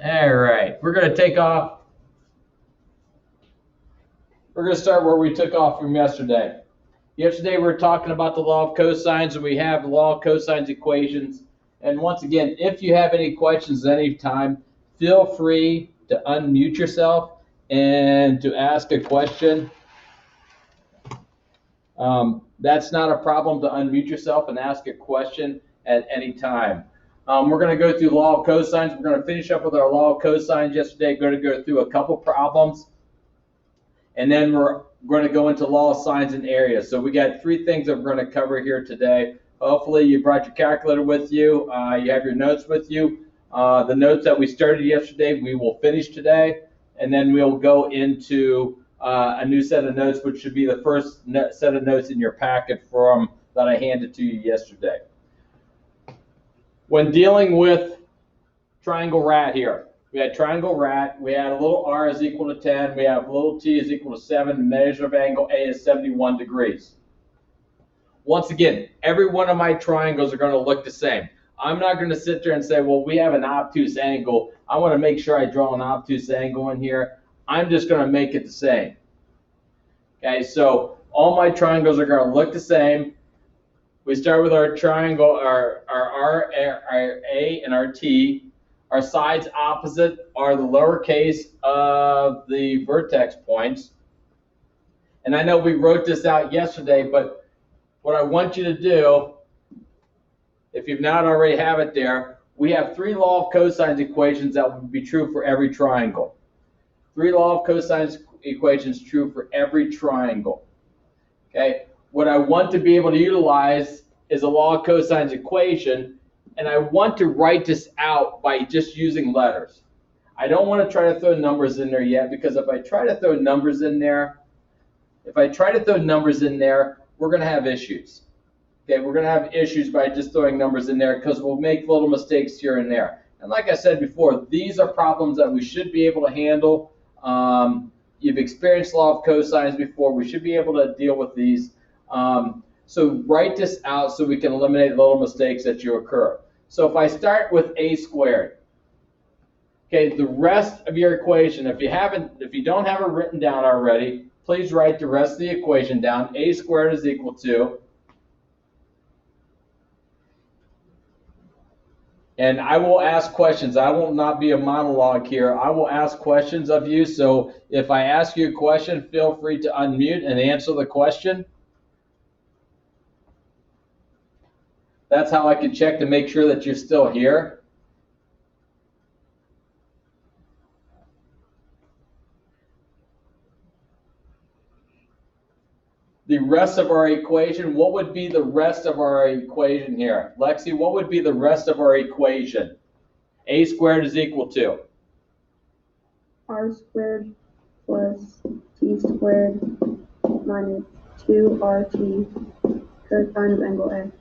All right, we're going to take off. We're going to start where we took off from yesterday. Yesterday we were talking about the law of cosines, and we have the law of cosines equations. And once again, if you have any questions at any time, feel free to unmute yourself and to ask a question. That's not a problem to unmute yourself and ask a question at any time. We're going to go through law of cosines. We're going to finish up with our law of cosines yesterday. We're going to go through a couple problems, and then we're going to go into law of sines and areas. So we got three things that we're going to cover here today. Hopefully you brought your calculator with you. You have your notes with you. The notes that we started yesterday, we will finish today, and then we'll go into a new set of notes, which should be the first set of notes in your packet from that I handed to you yesterday. When dealing with triangle rat here, we had triangle rat, we had a little r is equal to 10, we have little t is equal to 7, and measure of angle A is 71 degrees. Once again, every one of my triangles are going to look the same. I'm not going to sit there and say, well, we have an obtuse angle. I want to make sure I draw an obtuse angle in here. I'm just going to make it the same. Okay, so all my triangles are going to look the same. We start with our triangle, our R, our A, and our T. Our sides opposite are the lowercase of the vertex points. And I know we wrote this out yesterday, but what I want you to do, if you've not already have it there, we have three law of cosines equations that would be true for every triangle. Three law of cosines equations true for every triangle. Okay. What I want to be able to utilize is a law of cosines equation, and I want to write this out by just using letters. I don't want to try to throw numbers in there yet, because if I try to throw numbers in there, we're going to have issues. Okay, we're going to have issues by just throwing numbers in there, because we'll make little mistakes here and there. And like I said before, these are problems that we should be able to handle. You've experienced law of cosines before. We should be able to deal with these. So write this out so we can eliminate little mistakes that you occur. So if I start with a squared, okay, the rest of your equation, if you don't have it written down already, please write the rest of the equation down. A squared is equal to, and I will ask questions. I will not be a monologue here. I will ask questions of you. So if I ask you a question, feel free to unmute and answer the question. That's how I can check to make sure that you're still here. The rest of our equation, what would be the rest of our equation here? Lexi, what would be the rest of our equation? A squared is equal to? R squared plus T squared minus 2RT cosine of angle A.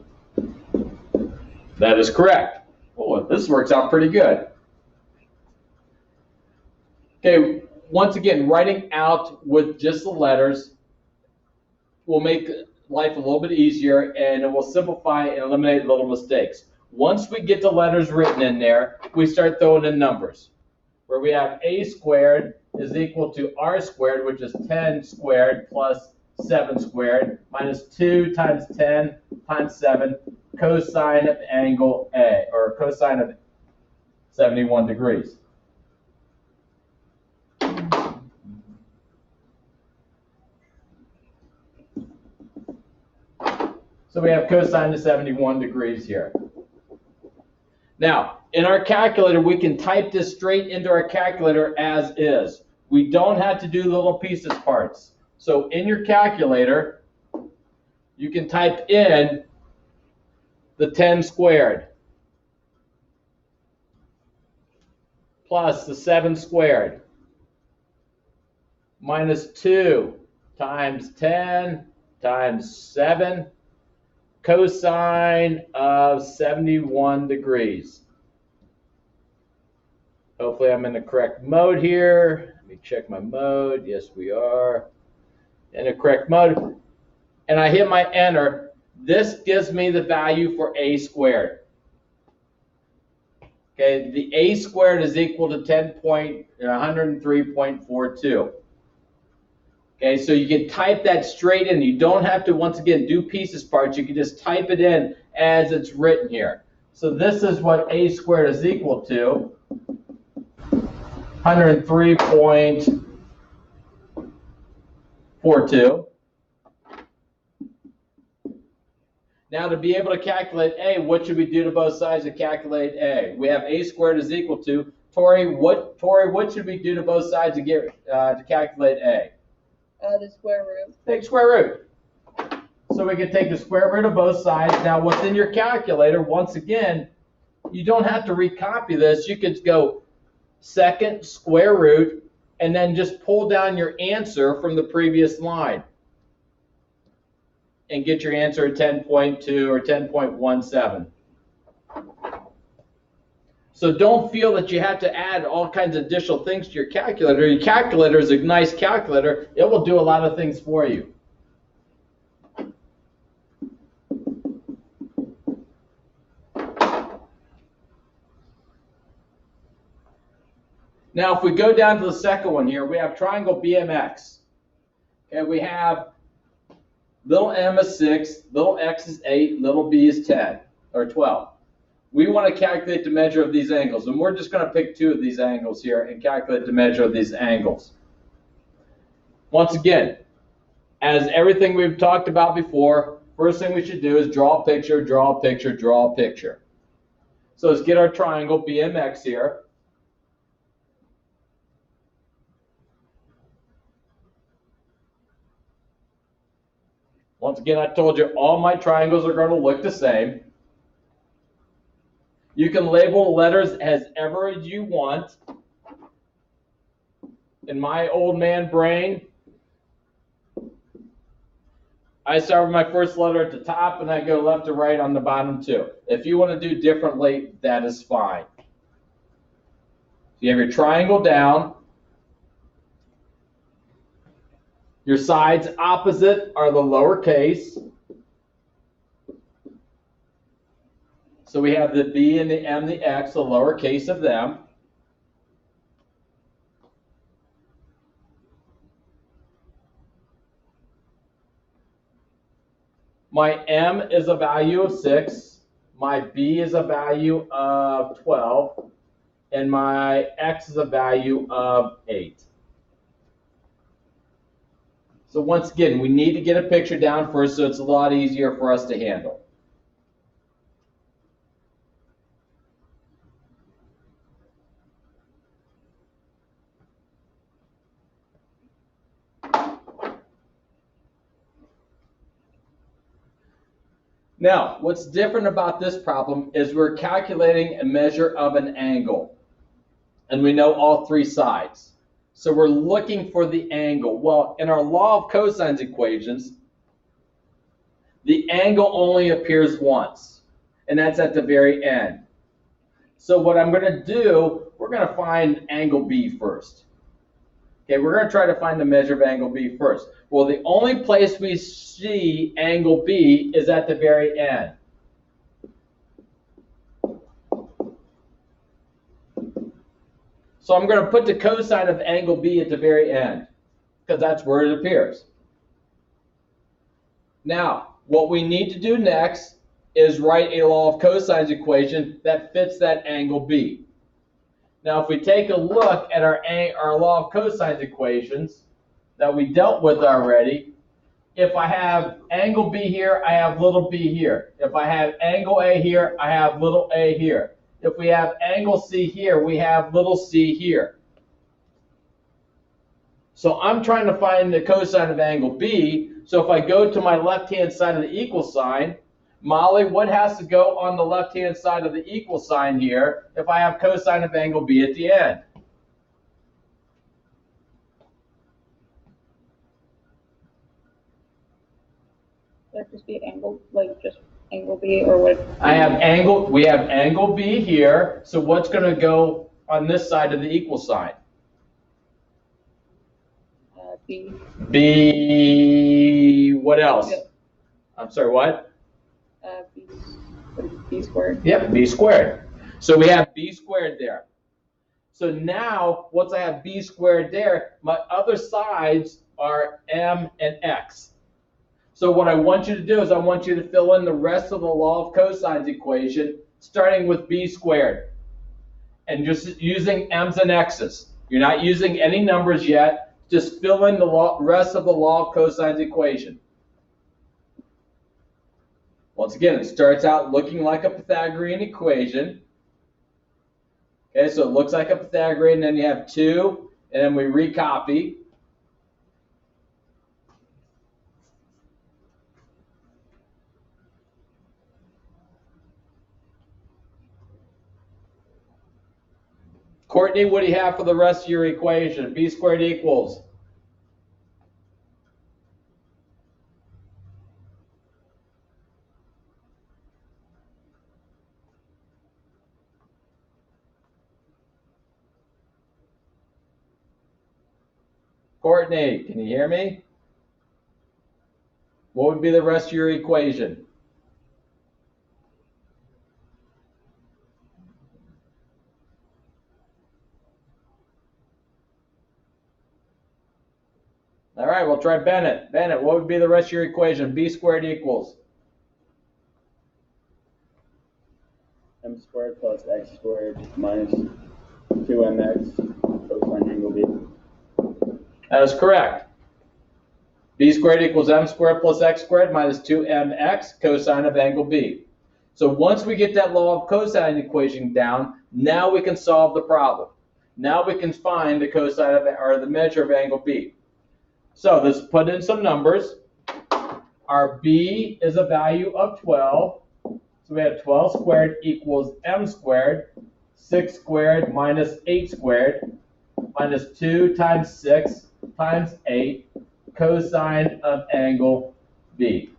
That is correct. Oh, this works out pretty good. Okay, once again, writing out with just the letters will make life a little bit easier, and it will simplify and eliminate little mistakes. Once we get the letters written in there, we start throwing in numbers, where we have a squared is equal to r squared, which is 10 squared plus 7 squared, minus 2 times 10 times 7, cosine of angle A, or cosine of 71 degrees. So we have cosine of 71 degrees here. Now, in our calculator, we can type this straight into our calculator as is. We don't have to do little pieces parts. So in your calculator, you can type in the 10 squared plus the 7 squared minus 2 times 10 times 7 cosine of 71 degrees. Hopefully I'm in the correct mode here. Let me check my mode. Yes, we are in the correct mode. And I hit my enter. This gives me the value for a squared. Okay, the a squared is equal to 103.42. Okay, so you can type that straight in. You don't have to, once again, do pieces parts. You can just type it in as it's written here. So this is what a squared is equal to, 103.42. Now to be able to calculate a, what should we do to both sides to calculate a? We have a squared is equal to, Tori, what should we do to both sides to get to calculate a? The square root. Take square root. So we can take the square root of both sides. Now what's in your calculator, once again, you don't have to recopy this. You could go second square root and then just pull down your answer from the previous line and get your answer at 10.2 or 10.17. So don't feel that you have to add all kinds of additional things to your calculator. Your calculator is a nice calculator. It will do a lot of things for you. Now, if we go down to the second one here, we have triangle BMX. Okay, we have little m is 6, little x is 8, little b is 10 or 12. We want to calculate the measure of these angles, and we're just going to pick two of these angles here and calculate the measure of these angles. Once again, as everything we've talked about before, first thing we should do is draw a picture, draw a picture, draw a picture. So let's get our triangle BMX here. Once again, I told you all my triangles are going to look the same. You can label the letters as ever as you want. In my old man brain, I start with my first letter at the top and I go left to right on the bottom too. If you want to do differently, that is fine. So you have your triangle down. Your sides opposite are the lowercase. So we have the B and the M, the X, the lowercase of them. My M is a value of 6. My B is a value of 12. And my X is a value of 8. So once again, we need to get a picture down first so it's a lot easier for us to handle. Now, what's different about this problem is we're calculating a measure of an angle. And we know all three sides. So we're looking for the angle. Well, in our law of cosines equations, the angle only appears once, and that's at the very end. So what I'm going to do, we're going to find angle B first. Okay, we're going to try to find the measure of angle B first. Well, the only place we see angle B is at the very end. So I'm going to put the cosine of angle B at the very end, because that's where it appears. Now, what we need to do next is write a law of cosines equation that fits that angle B. Now, if we take a look at our law of cosines equations that we dealt with already, if I have angle B here, I have little b here. If I have angle A here, I have little a here. If we have angle C here, we have little c here. So I'm trying to find the cosine of angle B. So if I go to my left-hand side of the equal sign, Molly, what has to go on the left-hand side of the equal sign here if I have cosine of angle B at the end? Would it just be angle, like just angle B, or what? We have angle B here, so what's going to go on this side of the equal sign? B. B, what else? Yeah. I'm sorry, what? B squared. Yep, B squared. So we have b squared there. So now, once I have b squared there, my other sides are m and x. So what I want you to do is I want you to fill in the rest of the law of cosines equation, starting with b squared, and just using m's and x's. You're not using any numbers yet. Just fill in the rest of the law of cosines equation. Once again, it starts out looking like a Pythagorean equation. Okay, so it looks like a Pythagorean, and then you have 2, and then we recopy. Courtney, what do you have for the rest of your equation? B squared equals? Courtney, can you hear me? What would be the rest of your equation? All right, we'll try Bennett. Bennett, what would be the rest of your equation? B squared equals? M squared plus x squared minus 2mx cosine angle b. That is correct. B squared equals m squared plus x squared minus 2mx cosine of angle b. So once we get that law of cosine equation down, now we can solve the problem. Now we can find the cosine of, or the measure of angle b. So let's put in some numbers. Our b is a value of 12. So we have 12 squared equals m squared, 6 squared minus 8 squared, minus 2 times 6 times 8, cosine of angle b.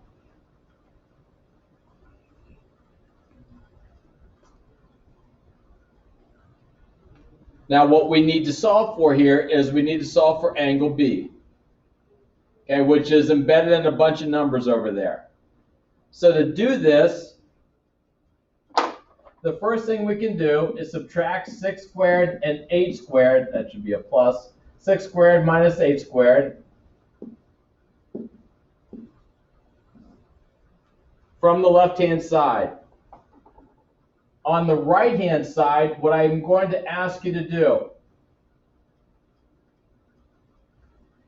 Now what we need to solve for here is we need to solve for angle b, okay, which is embedded in a bunch of numbers over there. So to do this, the first thing we can do is subtract 6 squared and 8 squared, that should be a plus, 6 squared minus 8 squared, from the left-hand side. On the right-hand side, what I'm going to ask you to do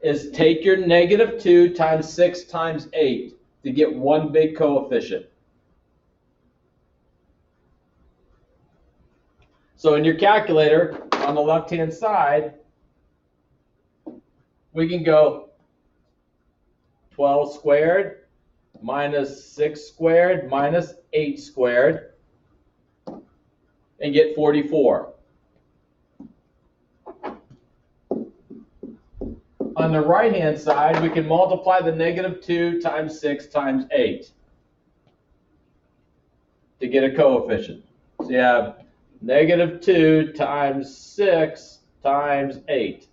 is take your negative 2 times 6 times 8 to get one big coefficient. So in your calculator, on the left-hand side, we can go 12 squared minus 6 squared minus 8 squared and get 44. On the right-hand side, we can multiply the negative 2 times 6 times 8 to get a coefficient. So you have negative 2 times 6 times 8,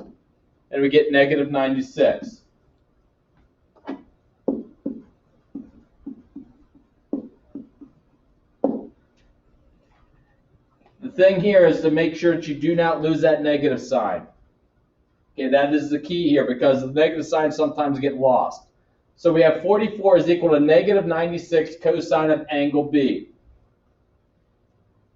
and we get negative 96. The thing here is to make sure that you do not lose that negative sign. Okay, that is the key here because the negative signs sometimes get lost. So we have 44 is equal to negative 96 cosine of angle B.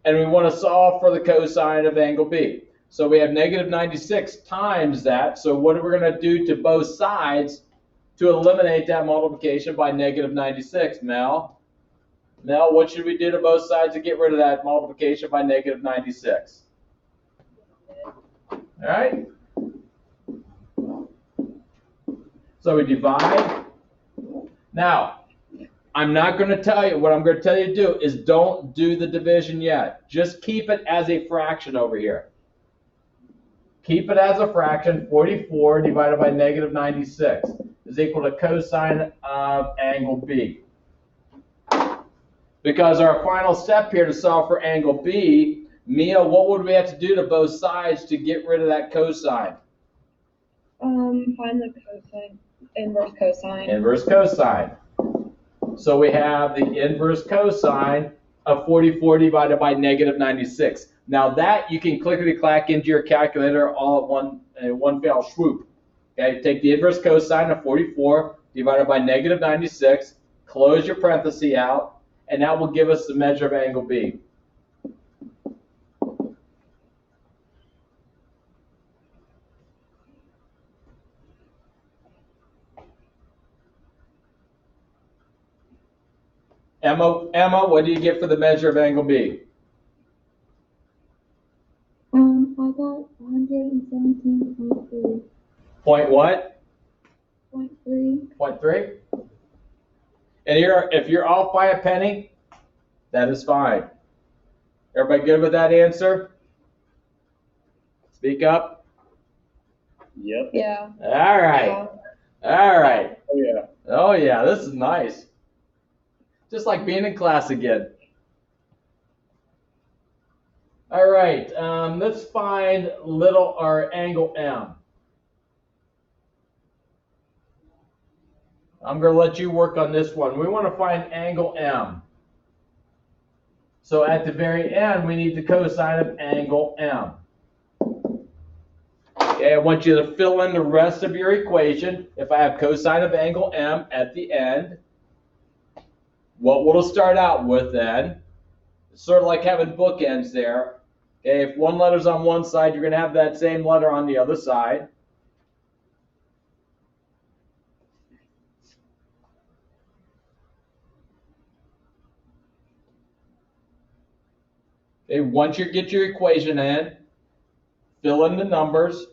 And we want to solve for the cosine of angle B. So we have negative 96 times that. So what are we going to do to both sides to eliminate that multiplication by negative 96, Mel? Mel, what should we do to both sides to get rid of that multiplication by negative 96? All right? So we divide. Now, I'm not going to tell you, what I'm going to tell you to do is don't do the division yet. Just keep it as a fraction over here. Keep it as a fraction. 44 divided by negative 96 is equal to cosine of angle B. Because our final step here to solve for angle B, Mia, what would we have to do to both sides to get rid of that cosine? Find the cosine, inverse cosine. Inverse cosine. So we have the inverse cosine of 44 divided by negative 96. Now that you can clickety-clack into your calculator all at one fell swoop. Okay, take the inverse cosine of 44 divided by negative 96, close your parenthesis out, and that will give us the measure of angle B. Emma, what do you get for the measure of angle B? I got 117.3. Point what? 0.3. 0.3? And here, if you're off by a penny, that is fine. Everybody good with that answer? Speak up. Yep. Yeah. All right. Yeah. All right. Oh yeah. Oh yeah, this is nice. Just like being in class again. All right, let's find angle M. I'm going to let you work on this one. We want to find angle M. So at the very end, we need the cosine of angle M. Okay, I want you to fill in the rest of your equation. If I have cosine of angle M at the end, what will it start out with then? It's sort of like having bookends there. Okay, if one letter's on one side, you're going to have that same letter on the other side. Okay, once you get your equation in, fill in the numbers.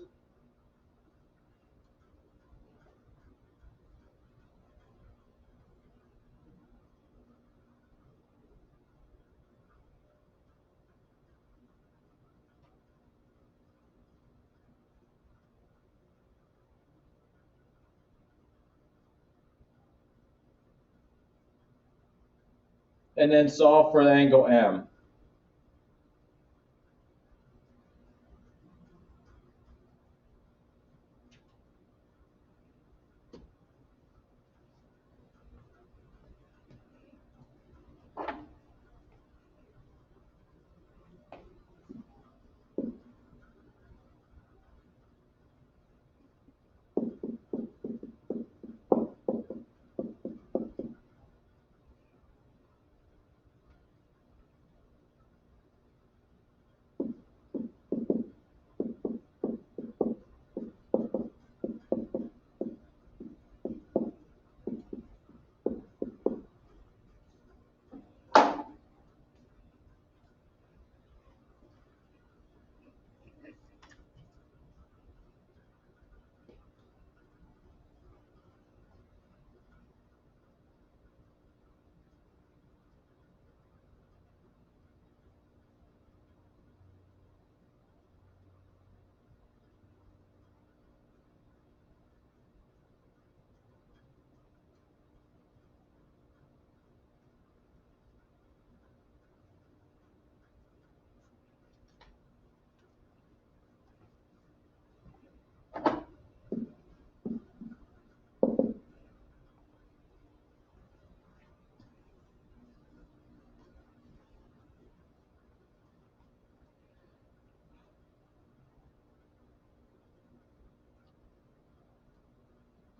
And then solve for the angle M.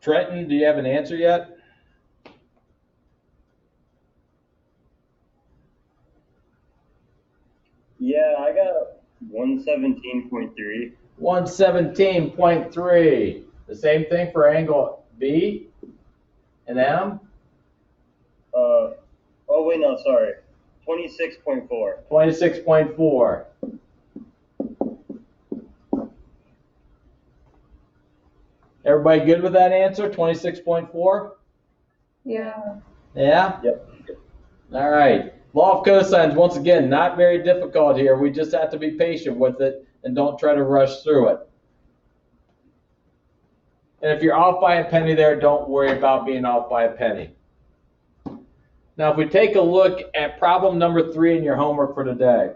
Trenton, do you have an answer yet? Yeah, I got 117.3. 117.3. The same thing for angle B and M? Oh wait, no, sorry. 26.4. 26.4. Everybody good with that answer? 26.4? Yeah. Yeah? Yep. All right. Law of cosines, once again, not very difficult here. We just have to be patient with it and don't try to rush through it. And if you're off by a penny there, don't worry about being off by a penny. Now, if we take a look at problem number 3 in your homework for today.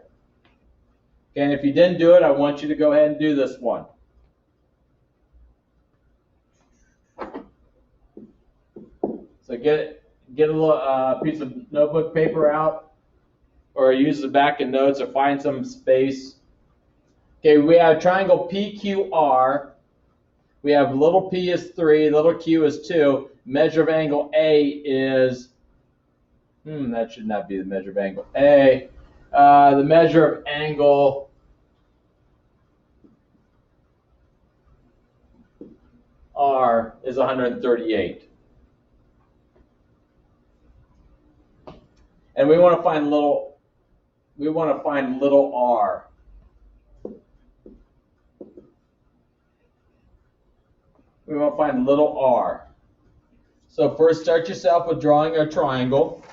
Okay, and if you didn't do it, I want you to go ahead and do this one. So get a little piece of notebook paper out or use the back of notes or find some space. Okay, we have triangle PQR. We have little p is 3, little q is 2. Measure of angle A is, that should not be the measure of angle A. The measure of angle R is 138. And we want to find little r. We want to find little r. So first start yourself with drawing a triangle.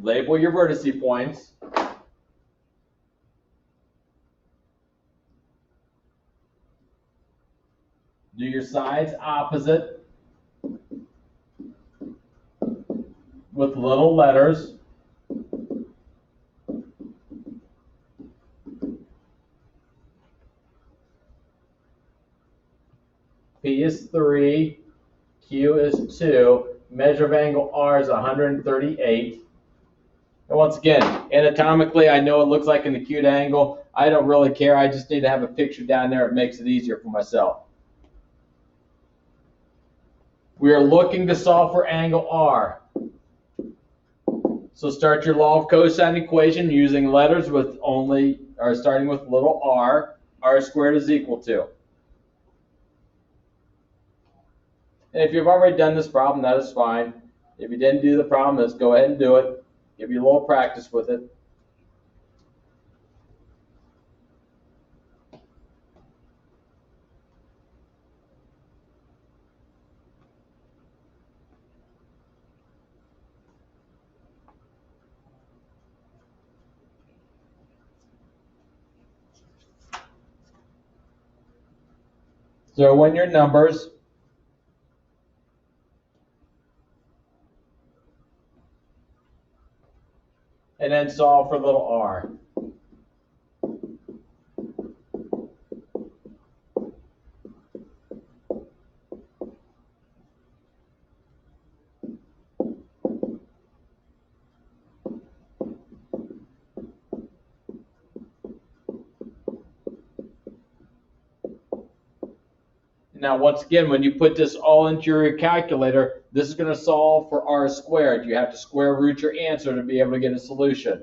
Label your vertice points. Do your sides opposite with little letters. P is 3, Q is 2, measure of angle R is 138. And once again, anatomically, I know it looks like an acute angle. I don't really care. I just need to have a picture down there. It makes it easier for myself. We are looking to solve for angle R. So start your law of cosine equation using letters with starting with little r. R squared is equal to. And if you've already done this problem, that is fine. If you didn't do the problem, let's go ahead and do it. Give you a little practice with it. Throw in your numbers. And then solve for little r. Now, once again, when you put this all into your calculator, this is going to solve for r squared. You have to square root your answer to be able to get a solution.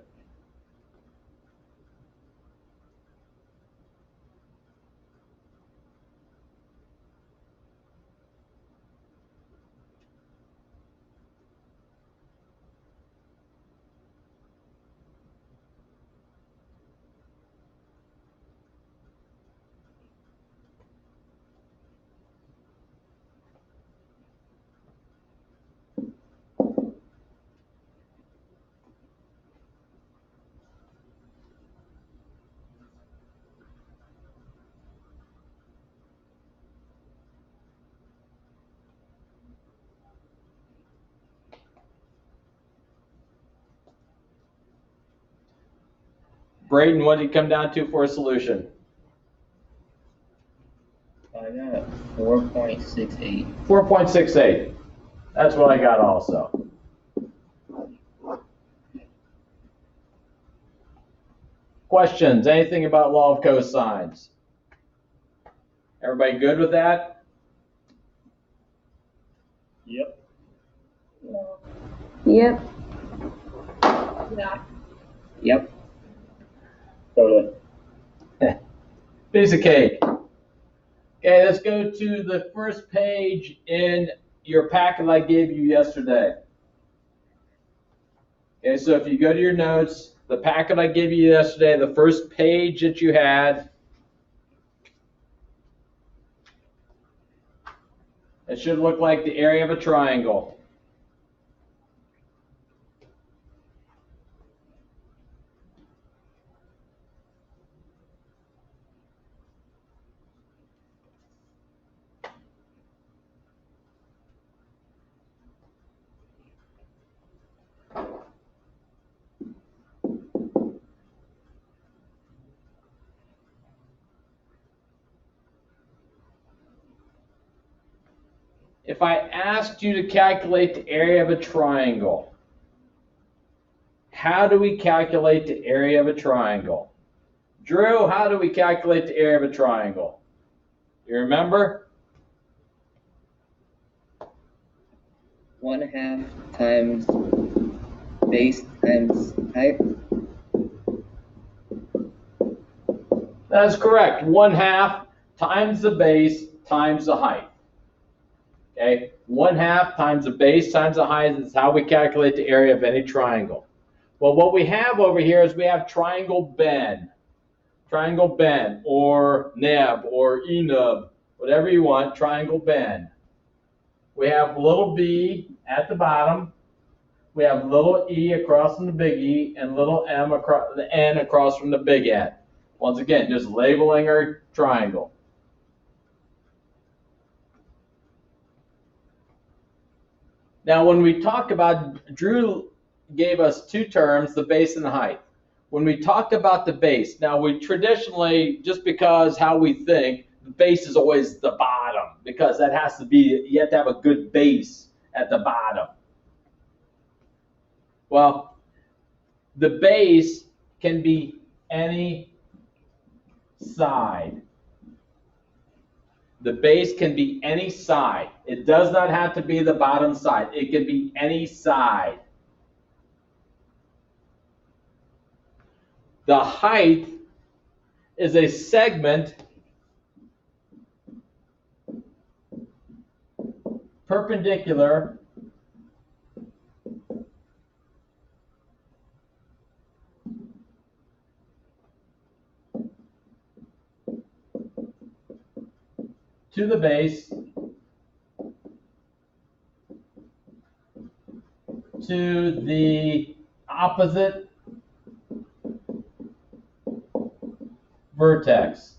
Braden, what did you come down to for a solution? I got 4.68. 4.68. That's what I got also. Questions? Anything about law of cosines? Everybody good with that? Yep. No. Yep. Yeah. Yep. Totally. Piece of cake. Okay, let's go to the first page in your packet I gave you yesterday. Okay, so if you go to your notes, the packet I gave you yesterday, the first page that you had, it should look like the area of a triangle. If I asked you to calculate the area of a triangle, how do we calculate the area of a triangle? Drew, how do we calculate the area of a triangle? You remember? 1/2 times base times height. That's correct. 1/2 times the base times the height. Okay? 1/2 times the base times the height is how we calculate the area of any triangle. Well, what we have over here is we have triangle Ben. Triangle Ben, or Neb, or Enub, whatever you want, triangle Ben. We have little b at the bottom. We have little e across from the big E, and little m across the n across from the big N. Once again, just labeling our triangle. Now, when we talk about, Drew gave us two terms, the base and the height. When we talk about the base, now we traditionally, just because how we think, the base is always the bottom, because that has to be, you have to have a good base at the bottom. Well, the base can be any side. The base can be any side. It does not have to be the bottom side. It can be any side. The height is a segment perpendicular to the base to the opposite vertex.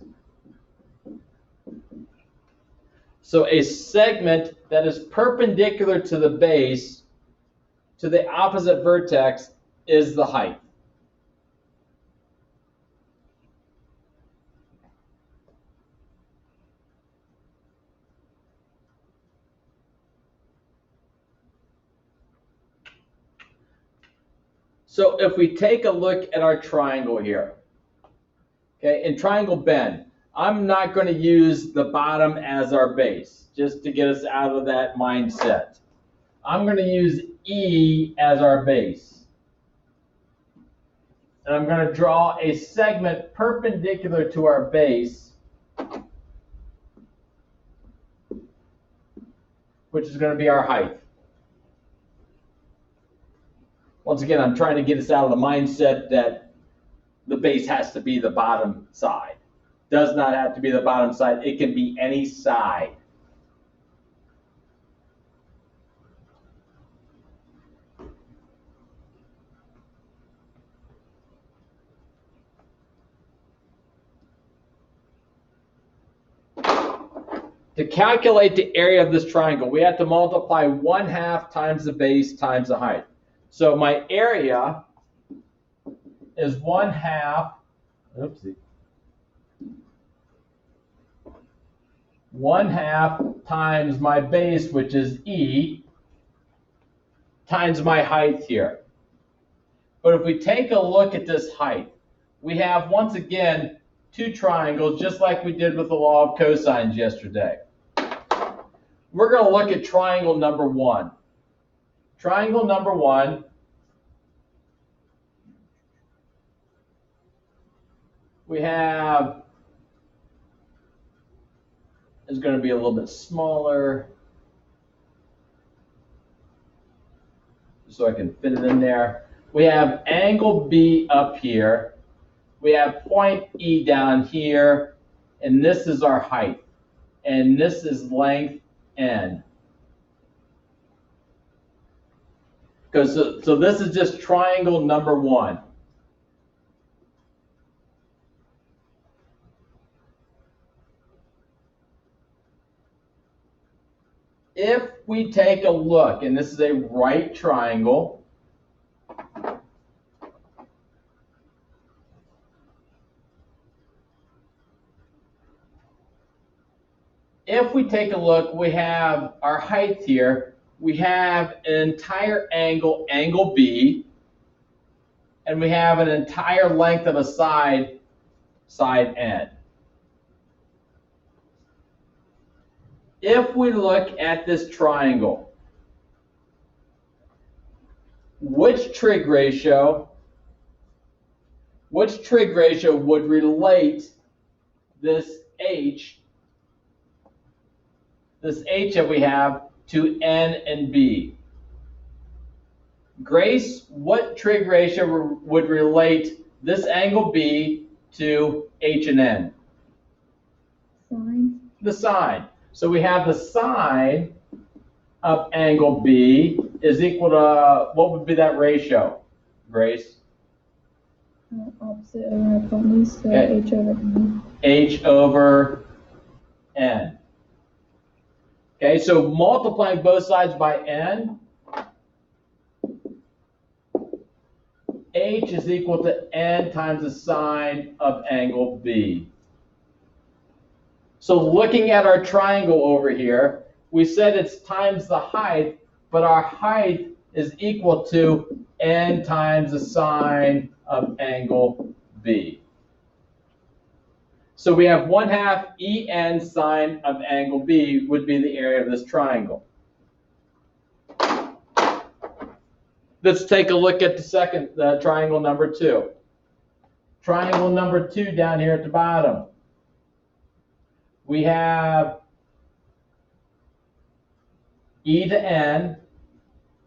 So a segment that is perpendicular to the base to the opposite vertex is the height. So if we take a look at our triangle here, okay, in triangle Ben, I'm not going to use the bottom as our base, just to get us out of that mindset. I'm going to use E as our base. And I'm going to draw a segment perpendicular to our base, which is going to be our height. Once again, I'm trying to get us out of the mindset that the base has to be the bottom side. Does not have to be the bottom side. It can be any side. To calculate the area of this triangle, we have to multiply 1/2 times the base times the height. So my area is 1/2, oopsie, 1/2 times my base, which is E, times my height here. But if we take a look at this height, we have, once again, two triangles, just like we did with the law of cosines yesterday. We're going to look at triangle number one. Triangle number one we have is going to be a little bit smaller, so I can fit it in there. We have angle B up here. We have point E down here, and this is our height, and this is length N. So this is just triangle number one. If we take a look, and this is a right triangle, if we take a look, we have our height here. We have an entire angle, angle B, and we have an entire length of a side, side N. If we look at this triangle, which trig ratio would relate this H that we have to N and B? Grace, what trig ratio would relate this angle B to H and N? Sine. The sine. So we have the sine of angle B is equal to, what would be that ratio, Grace? Opposite of our hypotenuse, so Okay. H over N. H over N. Okay, so multiplying both sides by N, H is equal to N times the sine of angle B. So looking at our triangle over here, we said it's times the height, but our height is equal to N times the sine of angle B. So we have 1/2 En sine of angle B would be the area of this triangle. Let's take a look at the triangle number 2. Triangle number 2 down here at the bottom. We have E to N.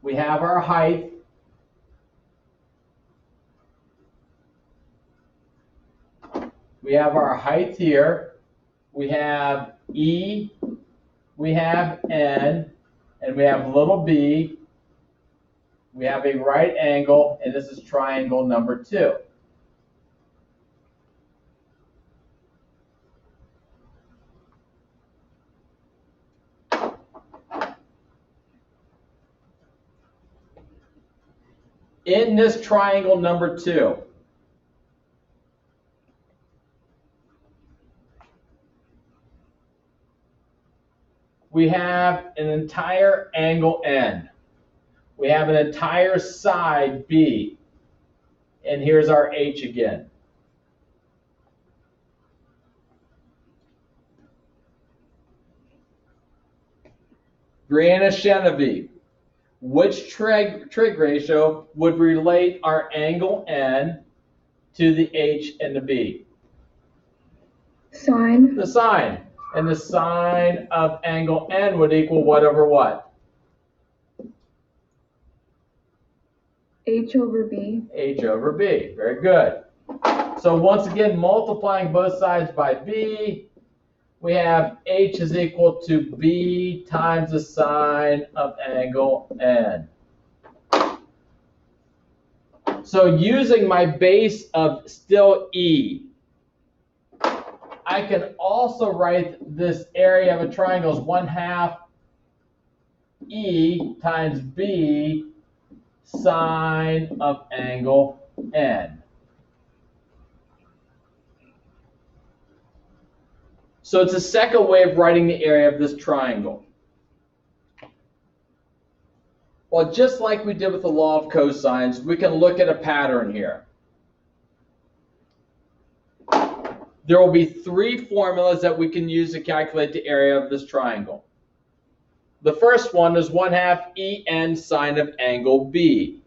We have our height. We have our height here. We have E. We have N. And we have little b. We have a right angle, and this is triangle number 2. In this triangle number 2, we have an entire angle N. We have an entire side B. And here's our H again. Brianna Genevieve, which trig ratio would relate our angle N to the H and the B? Sine. The sine. And the sine of angle N would equal what over what? H over B. H over B. Very good. So once again, multiplying both sides by B, we have H is equal to B times the sine of angle N. So using my base of still E, I can also write this area of a triangle as 1/2 E times B sine of angle N. So it's a second way of writing the area of this triangle. Well, just like we did with the law of cosines, we can look at a pattern here. There will be 3 formulas that we can use to calculate the area of this triangle. The first one is 1/2 En sine of angle B.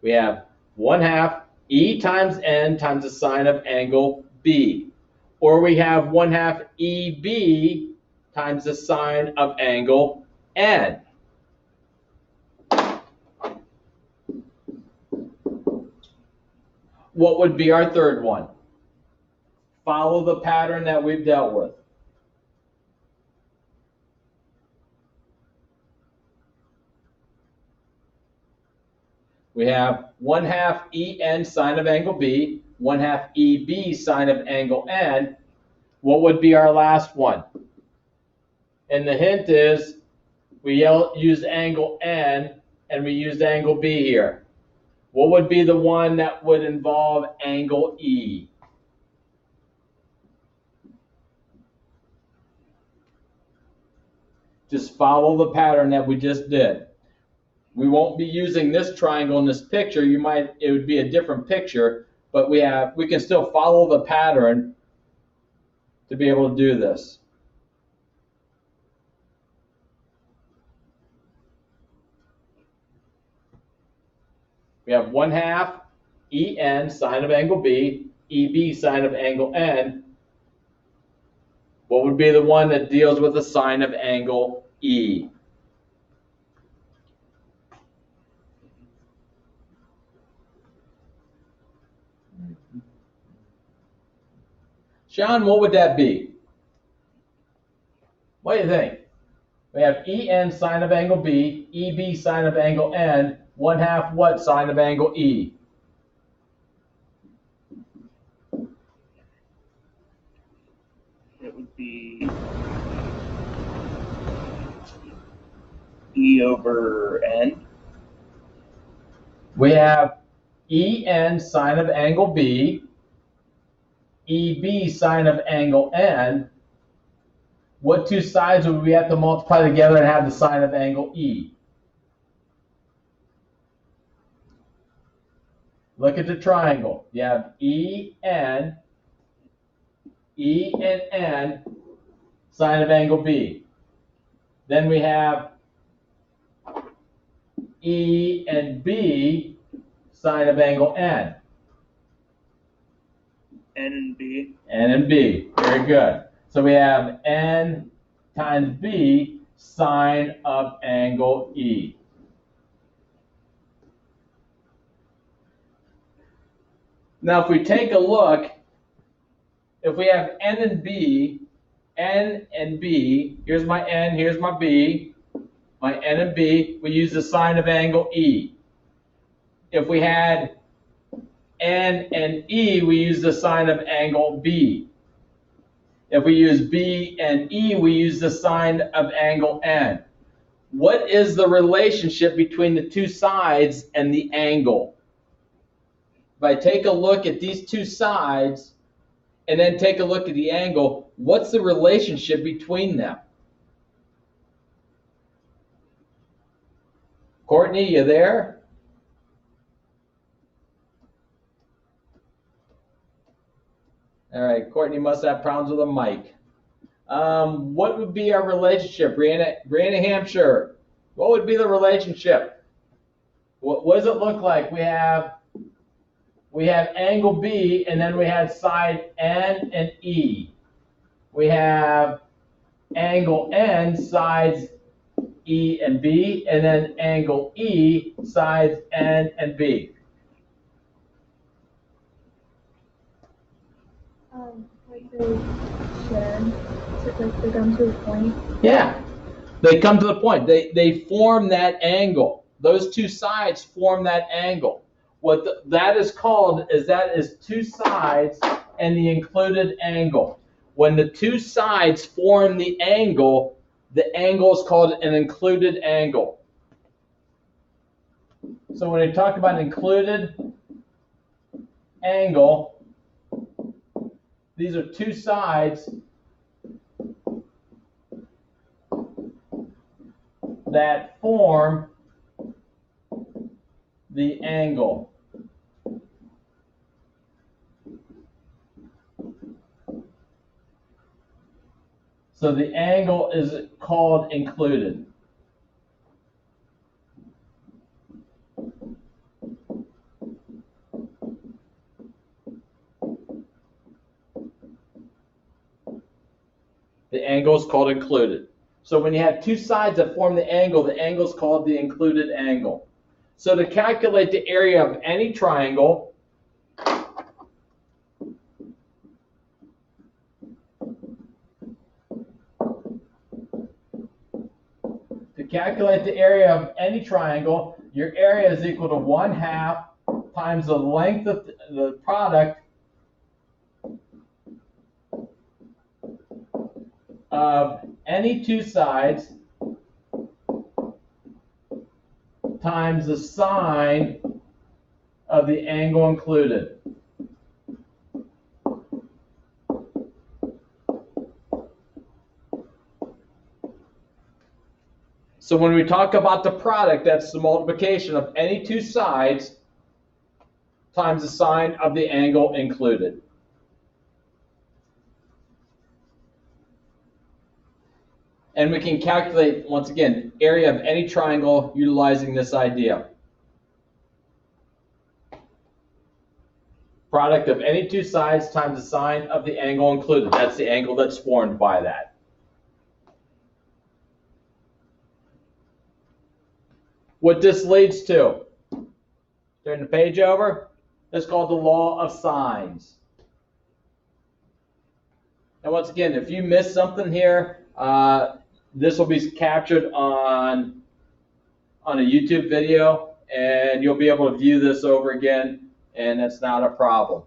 We have 1/2 E times N times the sine of angle B. Or we have 1/2 EB times the sine of angle N. What would be our third one? Follow the pattern that we've dealt with. We have 1/2 En sine of angle B, 1/2 EB sine of angle N. What would be our last one? And the hint is we used angle N and we used angle B here. What would be the one that would involve angle E? Just follow the pattern that we just did. We won't be using this triangle in this picture. It would be a different picture, but we can still follow the pattern to be able to do this. We have 1/2 EN sine of angle B, EB sine of angle N. What would be the one that deals with the sine of angle E? Sean, what would that be? What do you think? We have EN sine of angle B, EB sine of angle N, 1/2 what sine of angle E? It would be E over N. We have EN sine of angle B, EB sine of angle N. What two sides would we have to multiply together and have the sine of angle E? Look at the triangle. You have E and N, sine of angle B. Then we have E and B, sine of angle N. N and B. N and B. Very good. So we have N times B, sine of angle E. Now, if we take a look, if we have N and B, here's my N, here's my B, my N and B, we use the sine of angle E. If we had N and E, we use the sine of angle B. If we use B and E, we use the sine of angle N. What is the relationship between the two sides and the angle? If I take a look at these two sides and then take a look at the angle, what's the relationship between them? Courtney, you there? All right, Courtney must have problems with a mic. What would be our relationship? Brianna Hampshire, what would be the relationship? What does it look like? We have angle B, and then we have side N and E. We have angle N, sides E and B, and then angle E, sides N and B. Like they share, so like they come to a point. Yeah, they come to the point. They form that angle. Those two sides form that angle. What that is called is that is two sides and the included angle. When the two sides form the angle is called an included angle. So when we talk about an included angle, these are two sides that form the angle. So the angle is called included. The angle is called included. So when you have two sides that form the angle is called the included angle. So to calculate the area of any triangle, your area is equal to 1/2 times the length of the product of any two sides times the sine of the angle included. So when we talk about the product, that's the multiplication of any two sides times the sine of the angle included. And we can calculate, once again, area of any triangle utilizing this idea. Product of any two sides times the sine of the angle included. That's the angle that's formed by that. What this leads to, turn the page over, is called the law of sines. And once again, if you missed something here, this will be captured on a YouTube video, and you'll be able to view this over again, and that's not a problem.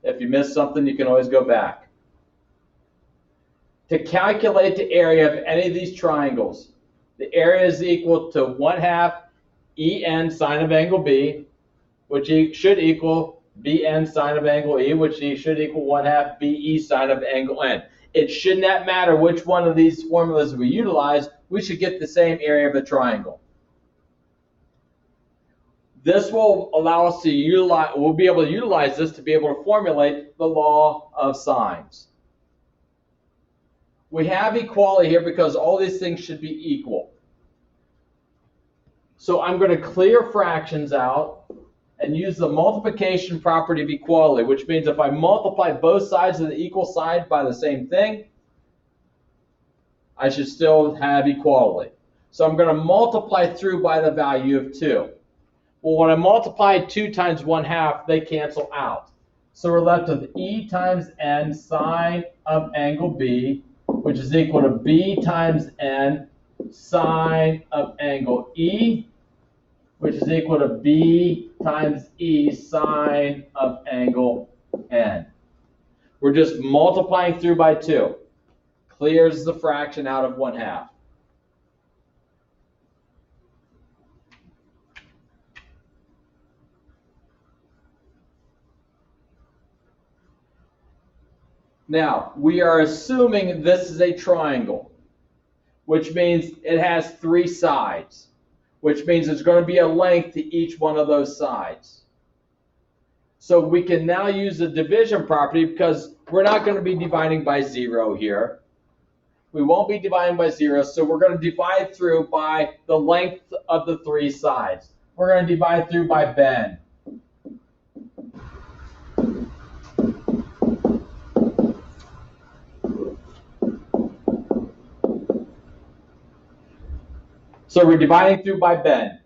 If you missed something, you can always go back. To calculate the area of any of these triangles, the area is equal to 1/2 En sine of angle B, which should equal Bn sine of angle E, which should equal 1/2 Be sine of angle N. It should not matter which one of these formulas we utilize, we should get the same area of the triangle. This will allow us to utilize, we'll be able to utilize this to be able to formulate the law of sines. We have equality here because all these things should be equal. So I'm going to clear fractions out and use the multiplication property of equality, which means if I multiply both sides of the equal side by the same thing, I should still have equality. So I'm going to multiply through by the value of 2. Well, when I multiply 2 times 1/2, they cancel out. So we're left with E times N sine of angle B, which is equal to B times N sine of angle E, which is equal to B times E sine of angle N. We're just multiplying through by 2. Clears the fraction out of 1/2. Now, we are assuming this is a triangle, which means it has 3 sides, which means there's going to be a length to each one of those sides. So we can now use the division property because we're not going to be dividing by 0 here. We won't be dividing by 0, so we're going to divide through by the length of the 3 sides. We're going to divide through by Ben. So we're dividing through by Ben.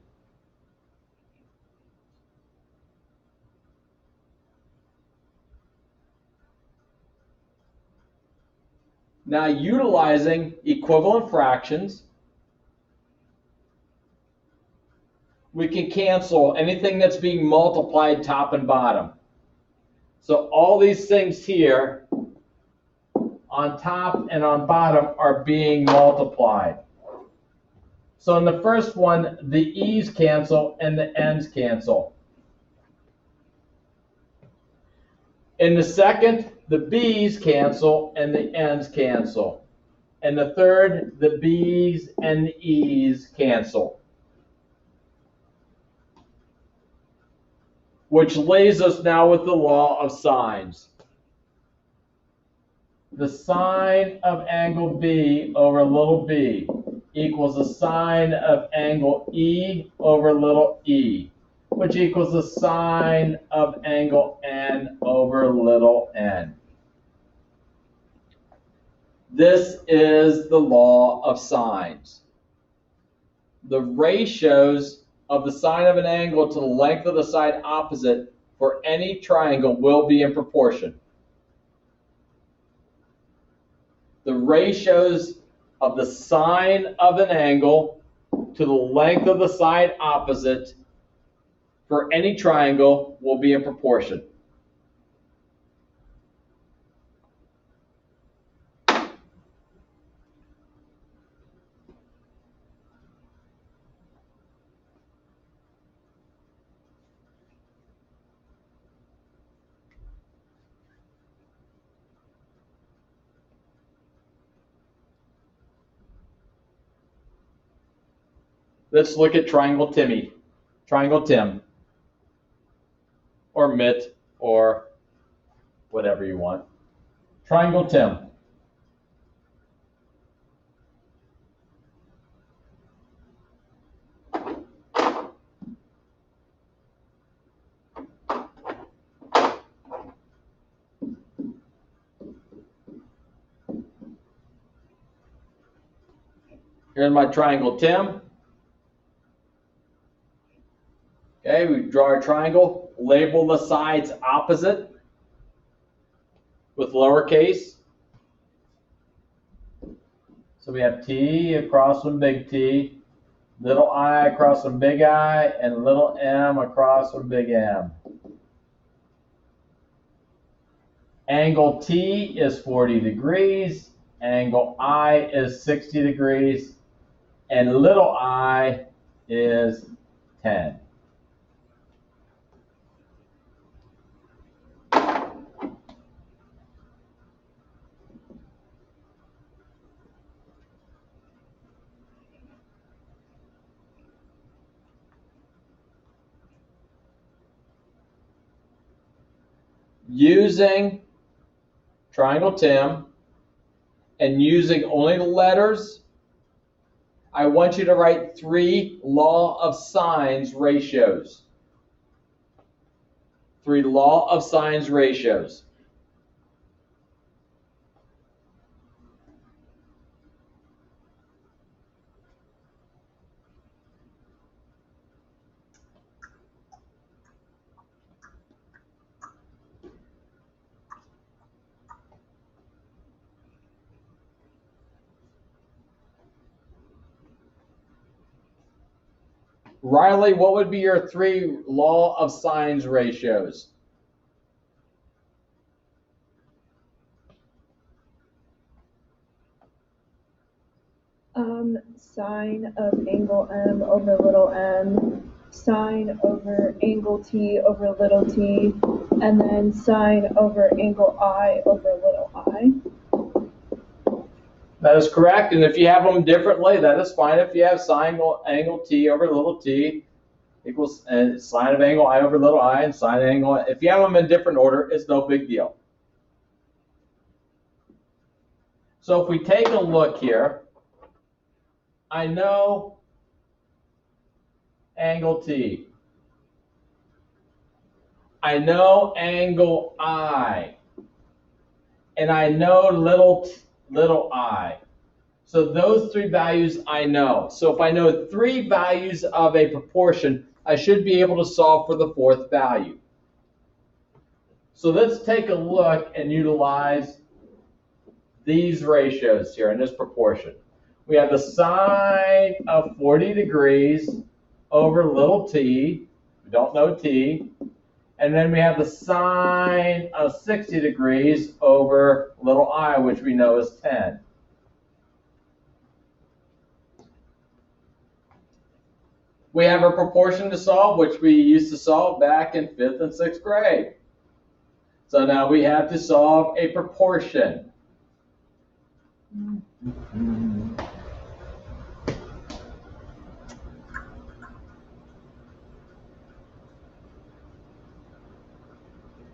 Now, utilizing equivalent fractions, we can cancel anything that's being multiplied top and bottom. So all these things here on top and on bottom are being multiplied. So in the first one, the E's cancel and the N's cancel. In the second, the B's cancel and the N's cancel. And the third, the B's and the E's cancel. Which leaves us now with the law of sines. The sine of angle B over little b equals the sine of angle E over little e, which equals the sine of angle N over little n. This is the law of sines. The ratios of the sine of an angle to the length of the side opposite for any triangle will be in proportion. The ratios of the sine of an angle to the length of the side opposite for any triangle will be in proportion. Let's look at triangle Timmy, triangle Tim, or Mitt, or whatever you want. Triangle Tim. Here's my triangle Tim. Okay, we draw our triangle, label the sides opposite with lowercase. So we have T across from big T, little I across from big I, and little m across from big M. Angle T is 40 degrees, angle I is 60 degrees, and little I is 10. Using triangle Tim and using only the letters, I want you to write 3 law of sines ratios. 3 law of sines ratios. Riley, what would be your 3 law of sines ratios? Sine of angle M over little m, sine over angle T over little t, and then sine over angle I over little I. That is correct, and if you have them differently, that is fine. If you have sine angle T over little t equals sine of angle I over little I, and sine angle, if you have them in different order, it's no big deal. So if we take a look here, I know angle T. I know angle I. And I know little I. So those 3 values I know. So if I know 3 values of a proportion, I should be able to solve for the 4th value. So let's take a look and utilize these ratios here in this proportion. We have the sine of 40 degrees over little t. We don't know t. And then we have the sine of 60 degrees over little I, which we know is 10. We have a proportion to solve, which we used to solve back in 5th and 6th grade. So now we have to solve a proportion.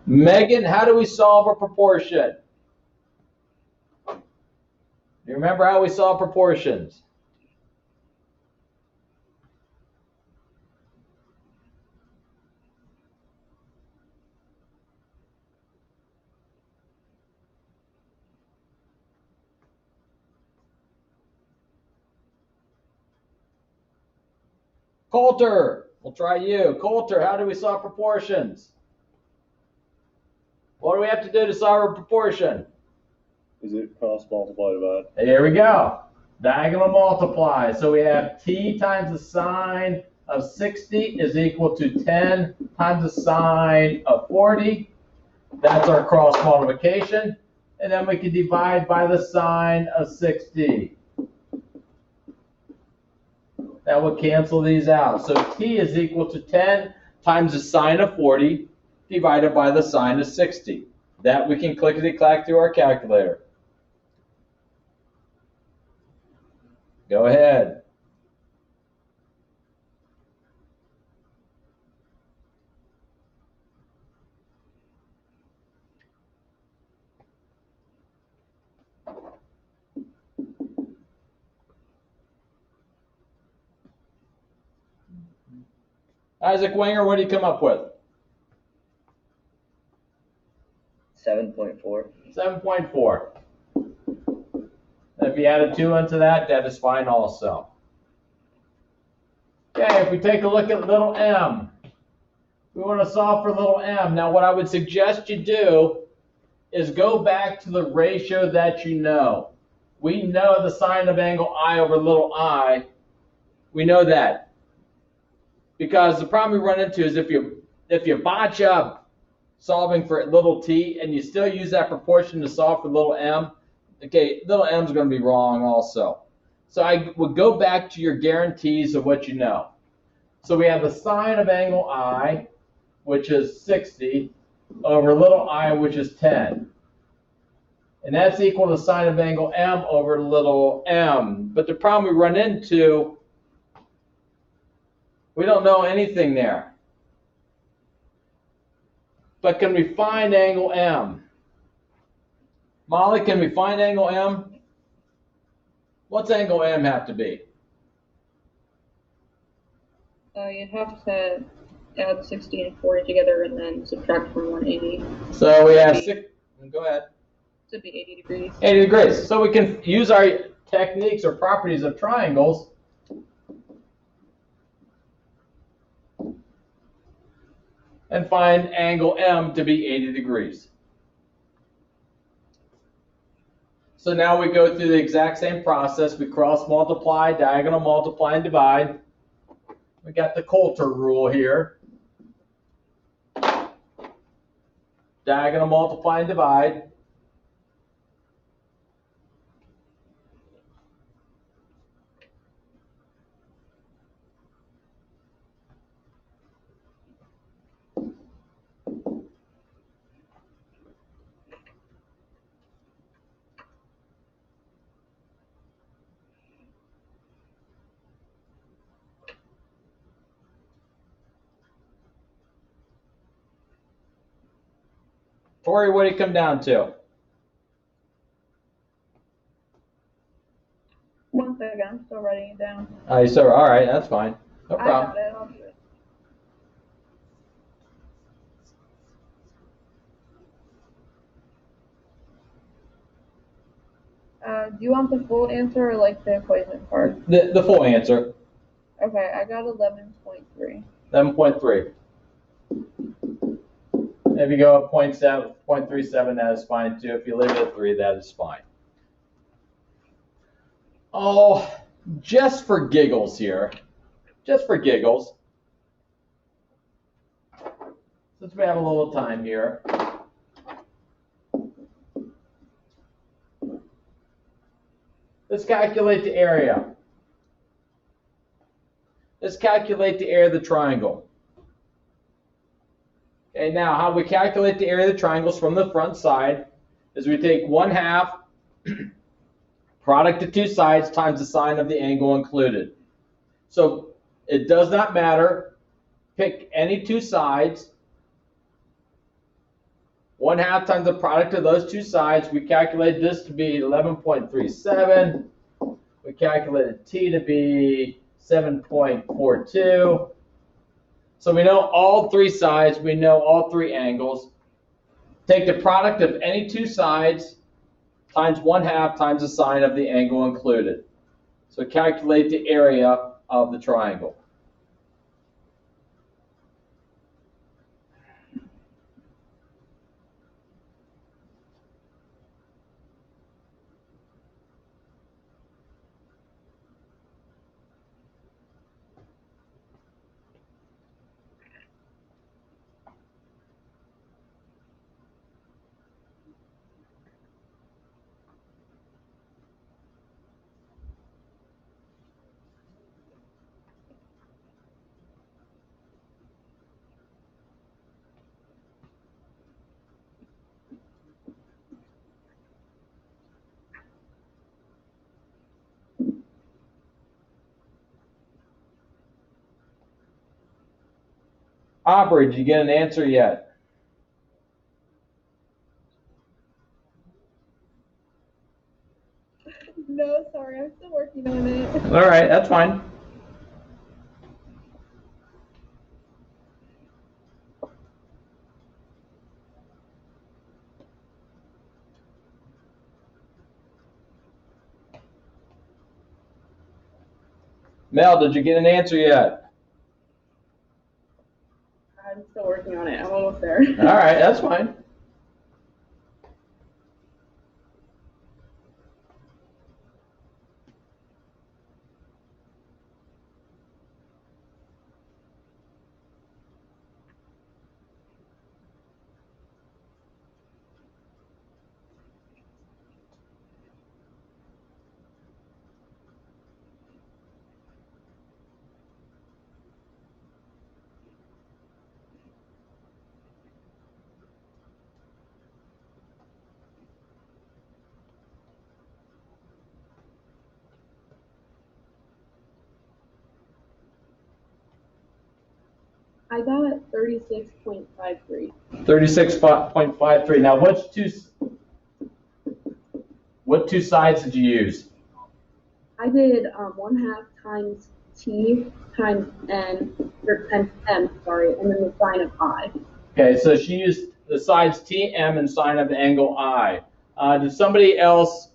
Megan, how do we solve a proportion? You remember how we solve proportions? Coulter, we'll try you. Coulter, how do we solve proportions? What do we have to do to solve a proportion? Is it cross multiply divide? Here we go. Diagonal multiply. So we have t times the sine of 60 is equal to 10 times the sine of 40. That's our cross multiplication. And then we can divide by the sine of 60. That will cancel these out. So t is equal to 10 times the sine of 40 divided by the sine of 60. That we can clickety-clack through our calculator. Go ahead. Isaac Wenger, what do you come up with? 7.4. 7.4. If you add a 2 into that, that is fine also. Okay, if we take a look at little m, we want to solve for little m. Now what I would suggest you do is go back to the ratio that you know. We know the sine of angle I over little I. We know that. Because the problem we run into is if you botch up solving for little t and you still use that proportion to solve for little m, okay, little m is going to be wrong also. So I would go back to your guarantees of what you know. So we have the sine of angle I, which is 60, over little I, which is 10. And that's equal to sine of angle m over little m. But the problem we run into, we don't know anything there. But can we find angle m? Molly, can we find angle m? What's angle m have to be? You'd have to add 60 and 40 together and then subtract from 180. So we have 6. Go ahead. So it'd be 80 degrees. 80 degrees. So we can use our techniques or properties of triangles and find angle m to be 80 degrees. So now we go through the exact same process. We cross multiply, diagonal multiply, and divide. We got the Coulter rule here. Diagonal multiply and divide. Tori, what do you come down to? 1 second, I'm still writing it down. All right, that's fine. No I problem. got it, I'll do it. Do you want the full answer or like the equation part? The full answer, Okay, I got 11.3. 11.3. If you go up 0.37, that is fine too. If you leave it at 3, that is fine. Oh, just for giggles here, just for giggles, since we have a little time here, let's calculate the area. Let's calculate the area of the triangle. Okay, now how we calculate the area of the triangles from the front side is we take 1/2 product of 2 sides times the sine of the angle included. So it does not matter. Pick any 2 sides. 1/2 times the product of those 2 sides. We calculate this to be 11.37. We calculated t to be 7.42. So we know all 3 sides. We know all 3 angles. Take the product of any 2 sides times 1/2 times the sine of the angle included. So calculate the area of the triangle. Aubrey, did you get an answer yet? No, sorry, I'm still working on it. All right, that's fine. Mel, did you get an answer yet? I'm still working on it. I'm almost there. All right, that's fine. I got 36.53. 36.53. Now, what two sides did you use? I did 1/2 times t times n, or times m, sorry, and then the sign of I. Okay, so she used the sides T, M, and sine of the angle I. Did somebody else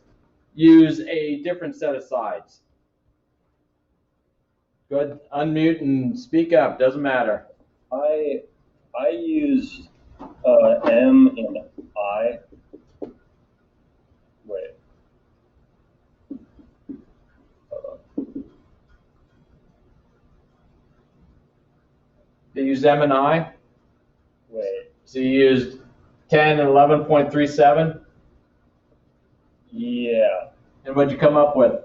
use a different set of sides? Go ahead, unmute and speak up. Doesn't matter. I used M and I. Wait. They used M and I. Wait. So you used 10 and 11.37. Yeah. And what'd you come up with?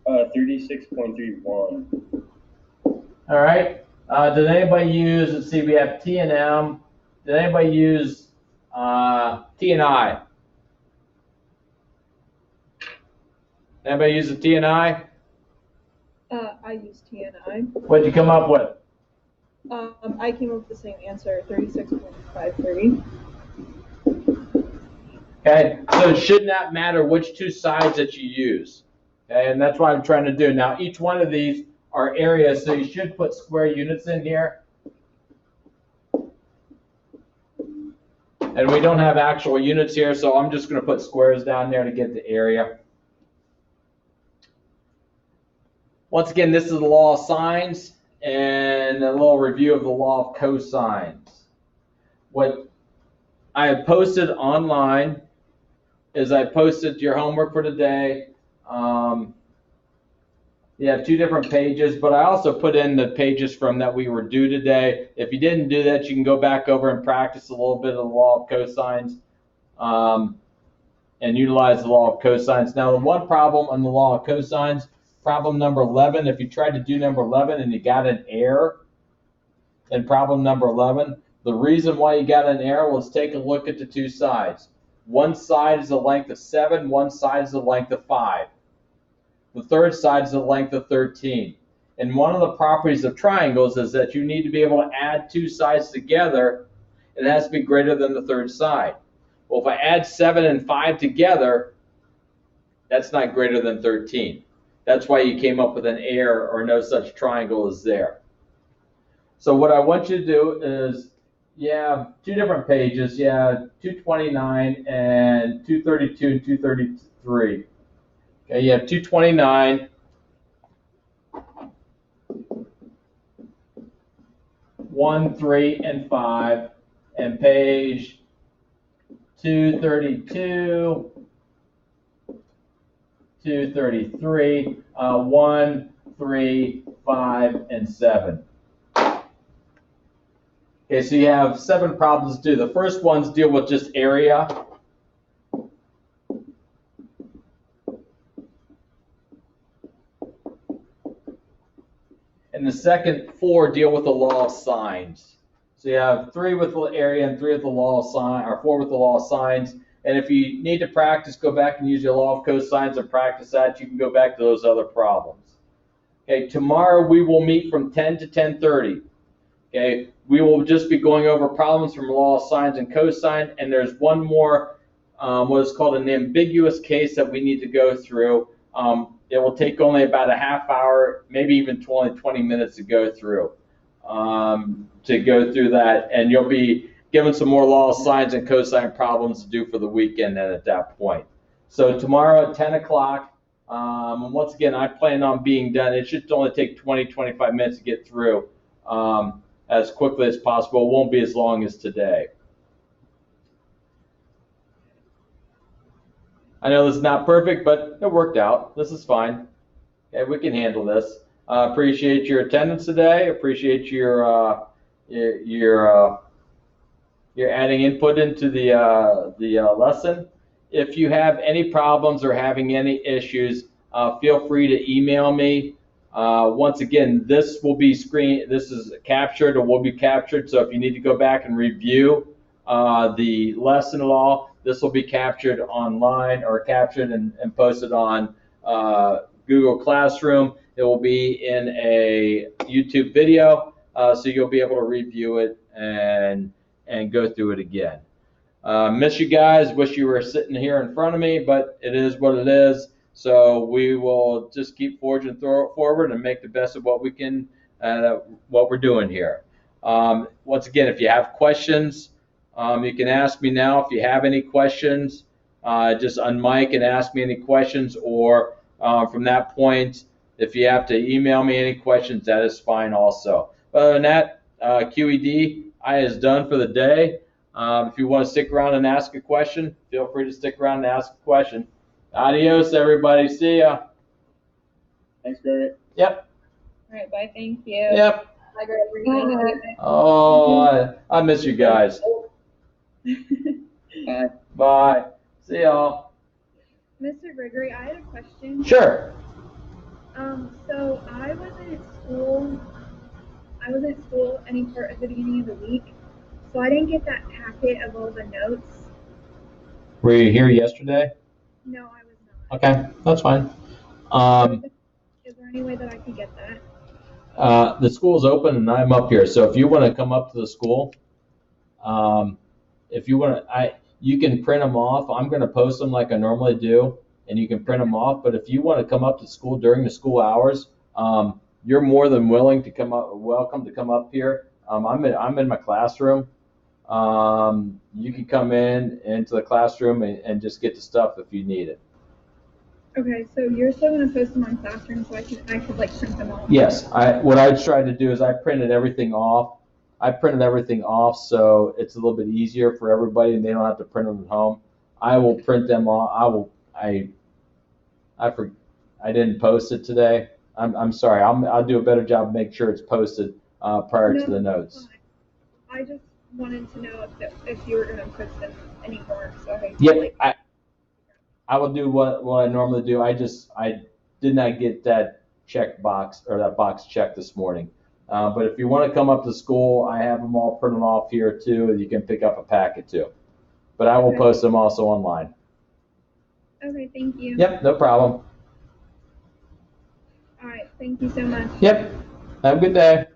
36.31. All right. Did anybody use? Let's see. We have T and M. Did anybody use T and I? Anybody use the T and I? I used t and I. What'd you come up with? I came up with the same answer, 36.53. Okay, so it should not matter which two sides that you use. Okay, and that's what I'm trying to do. Now, each one of these are areas, so you should put square units in here. And we don't have actual units here, so I'm just going to put squares down there to get the area. Once again, this is the law of sines and a little review of the law of cosines. What I have posted online is I posted your homework for today. You have two different pages, but I also put in the pages from that we were due today. If you didn't do that, you can go back over and practice a little bit of the law of cosines and utilize the law of cosines. Now, the one problem on the law of cosines, problem number 11, if you tried to do number 11 and you got an error in problem number 11, the reason why you got an error, let's take a look at the two sides. One side is the length of 7, one side is the length of 5. The third side is the length of 13. And one of the properties of triangles is that you need to be able to add two sides together. It has to be greater than the third side. Well, if I add 7 and 5 together, that's not greater than 13. That's why you came up with an error or no such triangle is there. So what I want you to do is, you have two different pages. You have 229 and 232 and 233. Okay, you have 229, 1, 3, and 5, and page 232, 233, 1, 3, 5, and 7. Okay, so you have 7 problems to do. The first ones deal with just area. And the second 4 deal with the law of sines. So you have 3 with the area and 3 with the law of sine, or 4 with the law of sines. And if you need to practice, go back and use your law of cosines and practice that. You can go back to those other problems. Okay, tomorrow we will meet from 10 to 10:30. Okay, we will just be going over problems from law of sines and cosine, and there's one more, what is called an ambiguous case that we need to go through. It will take only about a half hour, maybe even 20 minutes to go through that, and you'll be given some more law of sines and cosine problems to do for the weekend then at that point. So tomorrow at 10 o'clock, And once again, I plan on being done. It should only take 20, 25 minutes to get through as quickly as possible. It won't be as long as today. I know this is not perfect, but it worked out. This is fine. Okay, we can handle this. Appreciate your attendance today. Appreciate your adding input into the lesson. If you have any problems or having any issues, feel free to email me. Once again, this will be this is captured or will be captured. So if you need to go back and review the lesson at all, this will be captured online or captured and posted on Google Classroom. It will be in a YouTube video, so you'll be able to review it and go through it again. Miss you guys. Wish you were sitting here in front of me, but it is what it is. So we will just keep forging forward and make the best of what we can, what we're doing here. Once again, if you have questions, you can ask me now. If you have any questions, just unmic and ask me any questions, or from that point, if you have to email me any questions, that is fine also. Other than that, QED is done for the day. If you want to stick around and ask a question, feel free to stick around and ask a question. Adios, everybody. See ya. Thanks, Gregory. All Yep. right, bye. Thank you. Yep. Bye, Gregory. Oh, I miss you guys. Bye. Bye. See y'all. Mr. Gregory, I had a question. Sure. So I wasn't at school. Any part of the beginning of the week, so I didn't get that packet of all the notes. Were you here yesterday? No, I was not. Okay, that's fine. Is there any way that I could get that? The school's open and I'm up here, so if you want to come up to the school, if you want to, you can print them off. I'm going to post them like I normally do, and you can print them off. But if you want to come up to school during the school hours, you're more than welcome to come up here. I'm in my classroom. You can come into the classroom and just get the stuff if you need it. Okay, so you're still gonna post them on Classroom, so I could like print them off. Yes, what I tried to do is I printed everything off. So it's a little bit easier for everybody, and they don't have to print them at home. I will print them off. I didn't post it today. I'm sorry. I'll do a better job, make sure it's posted prior to the notes. I just wanted to know if you were gonna post them anymore. So Yep, I will do what I normally do. I did not get that check box or that box checked this morning. But if you want to come up to school, I have them all printed off here too, and you can pick up a packet too. But I will post them also online. Okay, thank you. Yep, no problem. All right, thank you so much. Yep, have a good day.